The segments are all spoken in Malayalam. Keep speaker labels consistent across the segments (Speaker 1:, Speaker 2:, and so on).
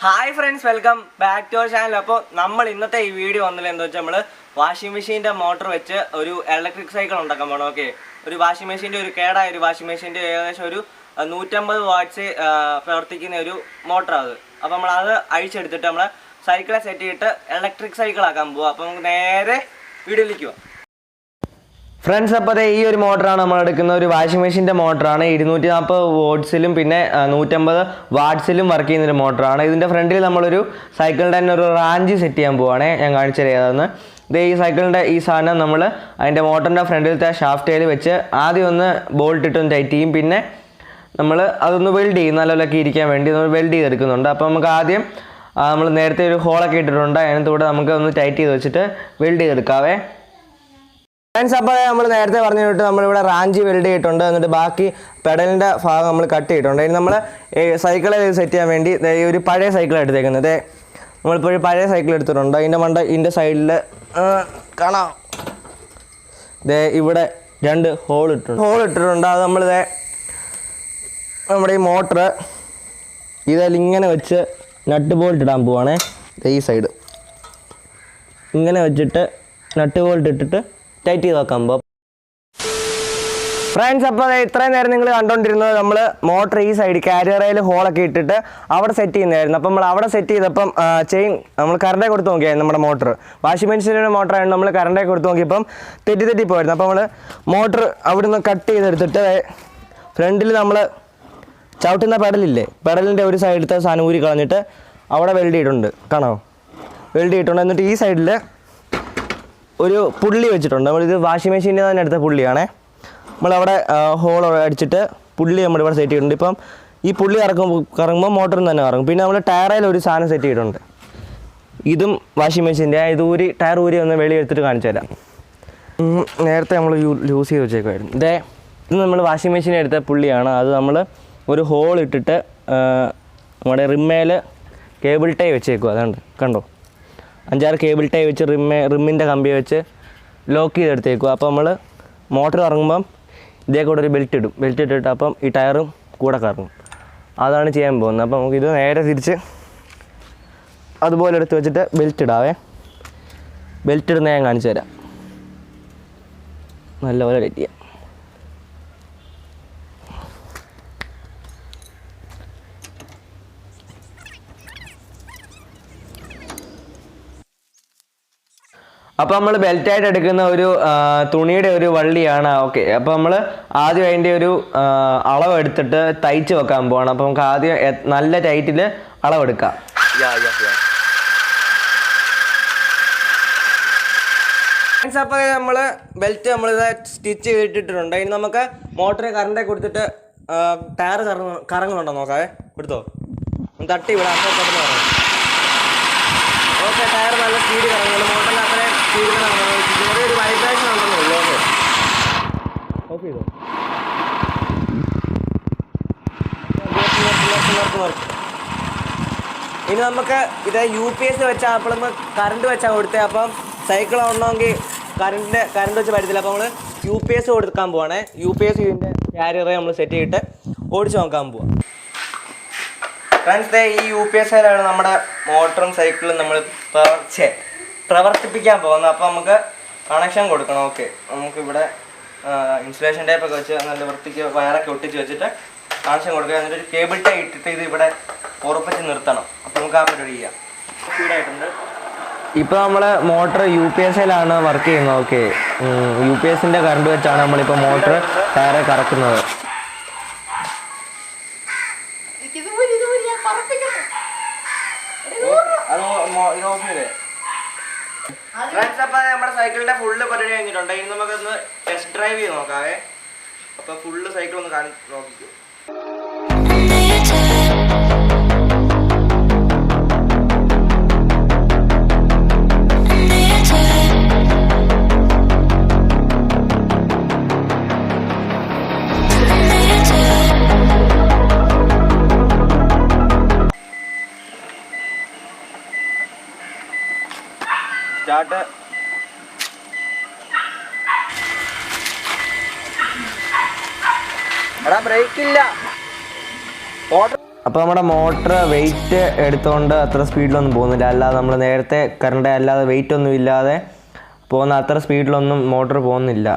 Speaker 1: Hi friends, welcome back to our channel. അപ്പോൾ നമ്മൾ ഇന്നത്തെ ഈ വീഡിയോ വന്നില്ല എന്താ വെച്ചാൽ നമ്മൾ വാഷിംഗ് മെഷീൻ്റെ മോട്ടർ വെച്ച് ഒരു ഇലക്ട്രിക് സൈക്കിൾ ഉണ്ടാക്കാൻ പോകണം. ഓക്കെ, ഒരു വാഷിംഗ് മെഷീൻ്റെ ഒരു കേടായ ഒരു വാഷിംഗ് മെഷീൻ്റെ ഏകദേശം ഒരു 150 വാട്ട്സ് പ്രവർത്തിക്കുന്ന ഒരു മോട്ടർ അത്. അപ്പോൾ നമ്മളത് അഴിച്ചെടുത്തിട്ട് നമ്മൾ സൈക്കിളെ സെറ്റ് ചെയ്തിട്ട് ഇലക്ട്രിക് സൈക്കിൾ ആക്കാൻ പോവുക. അപ്പോൾ നമുക്ക് നേരെ വീഡിയോയിലേക്ക് പോവാം. ഫ്രണ്ട്സ്, അപ്പോൾ ഈ ഒരു മോട്ടറാണ് നമ്മൾ എടുക്കുന്ന ഒരു വാഷിംഗ് മെഷീൻ്റെ മോട്ടറാണ്. 240 വോട്ട്സിലും പിന്നെ 150 വാട്ട്സിലും വർക്ക് ചെയ്യുന്നൊരു മോട്ടറാണ്. ഇതിൻ്റെ ഫ്രണ്ടിൽ നമ്മളൊരു സൈക്കിളിൻ്റെ തന്നെ ഒരു റാഞ്ച് സെറ്റ് ചെയ്യാൻ പോവുകയാണ്. ഞാൻ കാണിച്ചു തരാമെന്ന്. ഈ സൈക്കിളിൻ്റെ ഈ സാധനം നമ്മൾ അതിൻ്റെ മോട്ടറിൻ്റെ ഫ്രണ്ടിലത്തെ ഷാഫ്റ്റേൽ വെച്ച് ആദ്യം ഒന്ന് ബോൾട്ട് ഇട്ടൊന്ന് ടൈറ്റ് ചെയ്യും. പിന്നെ നമ്മൾ അതൊന്ന് വെൽഡ് ചെയ്യും, നല്ലപോലെയൊക്കെ ഇരിക്കാൻ വേണ്ടി നമ്മൾ വെൽഡ് ചെയ്തെടുക്കുന്നുണ്ട്. അപ്പോൾ നമുക്ക് ആദ്യം നമ്മൾ നേരത്തെ ഒരു ഹോളൊക്കെ ഇട്ടിട്ടുണ്ട്, അതിനകത്തൂടെ നമുക്ക് ഒന്ന് ടൈറ്റ് ചെയ്ത് വെച്ചിട്ട് വെൽഡ് ചെയ്തെടുക്കാവേ. ഫ്രണ്ട്സ്, അപ്പോൾ നമ്മൾ നേരത്തെ പറഞ്ഞിട്ട് നമ്മളിവിടെ റാഞ്ചി വെൽഡ് ചെയ്തിട്ടുണ്ട്. എന്നിട്ട് ബാക്കി പെഡലിൻ്റെ ഭാഗം നമ്മൾ കട്ട് ചെയ്തിട്ടുണ്ട്. ഇനി നമ്മൾ സൈക്കിളെ സെറ്റ് ചെയ്യാൻ വേണ്ടി ഈ ഒരു പഴയ സൈക്കിൾ എടുത്തേക്കുന്നത്. നമ്മളിപ്പോൾ ഒരു പഴയ സൈക്കിൾ എടുത്തിട്ടുണ്ട്. ഇതിൻ്റെ സൈഡിൽ കാണാം, ഇവിടെ 2 ഹോൾ ഇട്ടിട്ടുണ്ട്. അത് നമ്മളിത് നമ്മുടെ ഈ മോട്ടർ ഇതിൽ ഇങ്ങനെ വെച്ച് നട്ട് ബോൾട്ട് ഇടാൻ പോവാണേ. ഈ സൈഡ് ഇങ്ങനെ വെച്ചിട്ട് നട്ട് ബോൾട്ട് ഇട്ടിട്ട് ടൈറ്റ് ചെയ്ത് വെക്കാൻ പോകും. ഫ്രണ്ട്സ്, അപ്പോൾ ഇത്രയും നേരം നിങ്ങൾ കണ്ടുകൊണ്ടിരുന്നത് നമ്മൾ മോട്ടർ ഈ സൈഡ് കാരിയറയിൽ ഹോളൊക്കെ ഇട്ടിട്ട് അവിടെ സെറ്റ് ചെയ്യുന്നതായിരുന്നു. അപ്പം നമ്മൾ അവിടെ സെറ്റ് ചെയ്തപ്പം ചെയിൻ നമ്മൾ കറണ്ടേ കൊടുത്ത് നോക്കിയായിരുന്നു. നമ്മുടെ മോട്ടർ വാഷിംഗ് മെഷീനിൻ്റെ മോട്ടറായിരുന്നു. നമ്മൾ കറണ്ടേ കൊടുത്ത് നോക്കിയപ്പം തെറ്റി പോയിരുന്നു. അപ്പോൾ നമ്മൾ മോട്ടർ അവിടെ നിന്ന് കട്ട് ചെയ്തെടുത്തിട്ട് ഫ്രണ്ടിൽ നമ്മൾ ചവിട്ടുന്ന പെഡലില്ലേ, പെഡലിൻ്റെ ഒരു സൈഡിലത്തെ സാധനം ഊരി കളഞ്ഞിട്ട് അവിടെ വെൽഡ് ചെയ്തിട്ടുണ്ട്. കാണോ, വെൽഡ് ചെയ്തിട്ടുണ്ട്. എന്നിട്ട് ഈ സൈഡിൽ ഒരു പുള്ളി വെച്ചിട്ടുണ്ട്. നമ്മളിത് വാഷിംഗ് മെഷീൻ്റെ തന്നെ എടുത്ത പുള്ളിയാണേ. നമ്മളവിടെ ഹോൾ അടിച്ചിട്ട് പുള്ളി നമ്മളിവിടെ സെറ്റ് ചെയ്തിട്ടുണ്ട്. ഇപ്പം ഈ പുള്ളി കറങ്ങുമ്പോൾ മോട്ടറിൽ തന്നെ കറങ്ങും. പിന്നെ നമ്മൾ ടയറിൽ ഒരു സാധനം സെറ്റ് ചെയ്തിട്ടുണ്ട്. ഇതും വാഷിംഗ് മെഷീൻ്റെ ഇത് ടയർ ഊരി ഒന്ന് വെളി എടുത്തിട്ട് കാണിച്ചു തരാം. നേരത്തെ നമ്മൾ യൂസ് ചെയ്ത് വെച്ചേക്കുമായിരുന്നു. ഇത് നമ്മൾ വാഷിംഗ് മെഷീൻ എടുത്ത പുള്ളിയാണ്. അത് നമ്മൾ ഒരു ഹോൾ ഇട്ടിട്ട് നമ്മുടെ റിമ്മേൽ കേബിൾ ടൈ വെച്ചേക്കും. അതുകൊണ്ട് കണ്ടോ, 5-6 കേബിൾ ടൈ വെച്ച് റിമ്മിൻ്റെ കമ്പി വെച്ച് ലോക്ക് ചെയ്തെടുത്തേക്കും. അപ്പോൾ നമ്മൾ മോട്ടർ ഇറങ്ങുമ്പം ഇതേ കൂടെ ഒരു ബെൽറ്റ് ഇട്ടിട്ട് അപ്പം ഈ ടയറും കൂടെ കറങ്ങും. അതാണ് ചെയ്യാൻ പോകുന്നത്. അപ്പോൾ നമുക്കിത് നേരെ തിരിച്ച് അതുപോലെ എടുത്ത് വെച്ചിട്ട് ബെൽറ്റ് ഇടാവേ. ബെൽറ്റ് ഇടുന്ന ഞാൻ കാണിച്ചു തരാം. നല്ലപോലെ ടൈറ്റ് ചെയ്യാം. അപ്പോൾ നമ്മൾ ബെൽറ്റായിട്ട് എടുക്കുന്ന ഒരു തുണിയുടെ ഒരു വള്ളിയാണ്. ഓക്കെ, അപ്പോൾ നമ്മൾ ആദ്യം അതിൻ്റെ ഒരു അളവ് എടുത്തിട്ട് തയ്ച്ച് വെക്കാൻ പോവാണ്. അപ്പോൾ നമുക്ക് ആദ്യം നല്ല ടൈറ്റിൽ അളവെടുക്കാം. അപ്പോൾ നമ്മൾ ബെൽറ്റ് നമ്മളിത് സ്റ്റിച്ച് ചെയ്തിട്ടിട്ടുണ്ട്. ഇനി നമുക്ക് മോട്ടർ കറണ്ടേ കൊടുത്തിട്ട് ടയർ കറങ്ങുന്നുണ്ടോ നോക്കാവേ. കൊടുത്തോ, തട്ടി വിടാം. അപ്പോൾ പെട്ടെന്ന് കറങ്ങും. ഓക്കെ, ടയർ നല്ല സ്പീഡ് കറങ്ങുന്നുണ്ട്. മോട്ടറിൽ അത്രയും സ്പീഡിൽ കറങ്ങുന്നത് ചെറിയൊരു വൈബ്രേഷൻ ഉണ്ടെന്നേ ഉള്ളൂ. ഓക്കെ, ഓഫ് ചെയ്തോ. ഇനി നമുക്ക് ഇത് UPS വെച്ചാൽ അപ്പോൾ നമ്മൾ കറണ്ട് വെച്ചാൽ കൊടുത്തത്. അപ്പം സൈക്കിൾ ഓടണമെങ്കിൽ കറണ്ട് വെച്ച് പറ്റത്തില്ല. അപ്പോൾ നമ്മൾ UPS കൊടുക്കാൻ പോവാണേ. UPS ഇതിൻ്റെ കാരിയറെ നമ്മൾ സെറ്റ് ചെയ്തിട്ട് ഓടിച്ച് നോക്കാൻ പോവാം. ഫ്രണ്ട്സ്, ഈ UPSയിലാണ് നമ്മുടെ മോട്ടറും സൈക്കിളും നമ്മൾ പ്രവർത്തിപ്പിക്കാൻ പോകുന്നത്. അപ്പോൾ നമുക്ക് കണക്ഷൻ കൊടുക്കണം. ഓക്കെ, നമുക്കിവിടെ ഇൻസുലേഷൻ ടേപ്പൊക്കെ വെച്ച് നല്ല വൃത്തിക്ക് വയറൊക്കെ ഒട്ടിച്ച് വെച്ചിട്ട് കണക്ഷൻ കൊടുക്കുക. എന്നിട്ട് ഒരു കേബിൾ ടൈ ഇട്ടിട്ട് ഇത് ഇവിടെ ഉറപ്പിച്ച് നിർത്തണം. അപ്പോൾ നമുക്ക് ആ പരിപാടി ചെയ്യാം. സ്പീഡായിട്ടുണ്ട്. ഇപ്പോൾ നമ്മൾ മോട്ടർ UPSയിലാണ് വർക്ക് ചെയ്യുന്നത്. ഓക്കെ, UPSൻ്റെ കറണ്ട് വെച്ചാണ് നമ്മളിപ്പോൾ മോട്ടർ ടയറെ കറക്കുന്നത്. ഫ്രണ്ട്സ്, അപ്പോൾ നമ്മുടെ സൈക്കിളിൻ്റെ ഫുള്ള് പരിപാടി കഴിഞ്ഞിട്ടുണ്ട്. ഇനി നമുക്കൊന്ന് ടെസ്റ്റ് ഡ്രൈവ് ചെയ്ത് നോക്കാവേ. അപ്പോൾ ഫുള്ള് സൈക്കിൾ ഒന്ന് നോക്കിക്കോ. സ്റ്റാർട്ട്. എടാ, ബ്രേക്ക് ഇല്ല. അപ്പോൾ നമ്മുടെ മോട്ടർ വെയിറ്റ് എടുത്തുകൊണ്ട് അത്ര സ്പീഡിലൊന്നും പോകുന്നില്ല. അല്ലാതെ നമ്മൾ നേരത്തെ കറണ്ട് അല്ലാതെ വെയിറ്റ് ഒന്നും ഇല്ലാതെ പോകുന്ന അത്ര സ്പീഡിലൊന്നും മോട്ടർ പോകുന്നില്ല.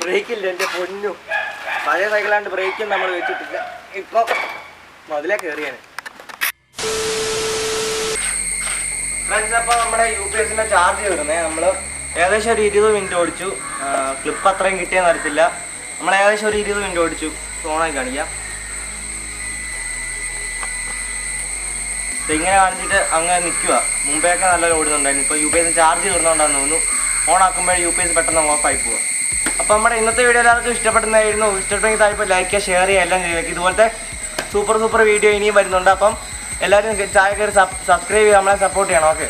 Speaker 1: ബ്രേക്കില്ല എൻ്റെ പൊന്നു. പഴയ സൈക്കിളാണ്ട് ബ്രേക്കും നമ്മൾ വെച്ചിട്ടില്ല. ഇപ്പൊ മതിലേ കയറിയാണ്. അപ്പോൾ നമ്മുടെ UPS ചാർജ് വരുന്നത് നമ്മൾ ഏകദേശം ഒരു 20 മിനിറ്റ് ഓടിച്ചു. ക്ലിപ്പ് അത്രയും കിട്ടിയെന്ന് അറിയത്തില്ല. നമ്മൾ ഏകദേശം ഒരു 20 മിനിറ്റ് ഓടിച്ചു. ഫോണായി കാണിക്കാം. ഇങ്ങനെ കാണിച്ചിട്ട് അങ്ങനെ നിൽക്കുക. മുമ്പേയൊക്കെ നല്ല ഓടുന്നുണ്ടായിരുന്നു. ഇപ്പോൾ UPS ചാർജ് തീർന്നുകൊണ്ടാന്ന് തോന്നുന്നു. ഓണാക്കുമ്പോൾ UPS പെട്ടെന്ന് ഓഫായി പോവുക. അപ്പോൾ നമ്മുടെ ഇന്നത്തെ വീഡിയോ എല്ലാവർക്കും ഇഷ്ടപ്പെടുന്നതായിരുന്നു. ഇഷ്ടപ്പെട്ടെങ്കിൽ താല്പര്യം ലൈക്ക് ചെയ്യുക, ഷെയർ ചെയ്യുക, എല്ലാം ചെയ്യുക. ഇതുപോലത്തെ സൂപ്പർ വീഡിയോ ഇനിയും വരുന്നുണ്ട്. അപ്പം എല്ലാവരും ചായ കയറി സബ്സ്ക്രൈബ് ചെയ്യുക, നമ്മളെ സപ്പോർട്ട് ചെയ്യണം. ഓക്കെ.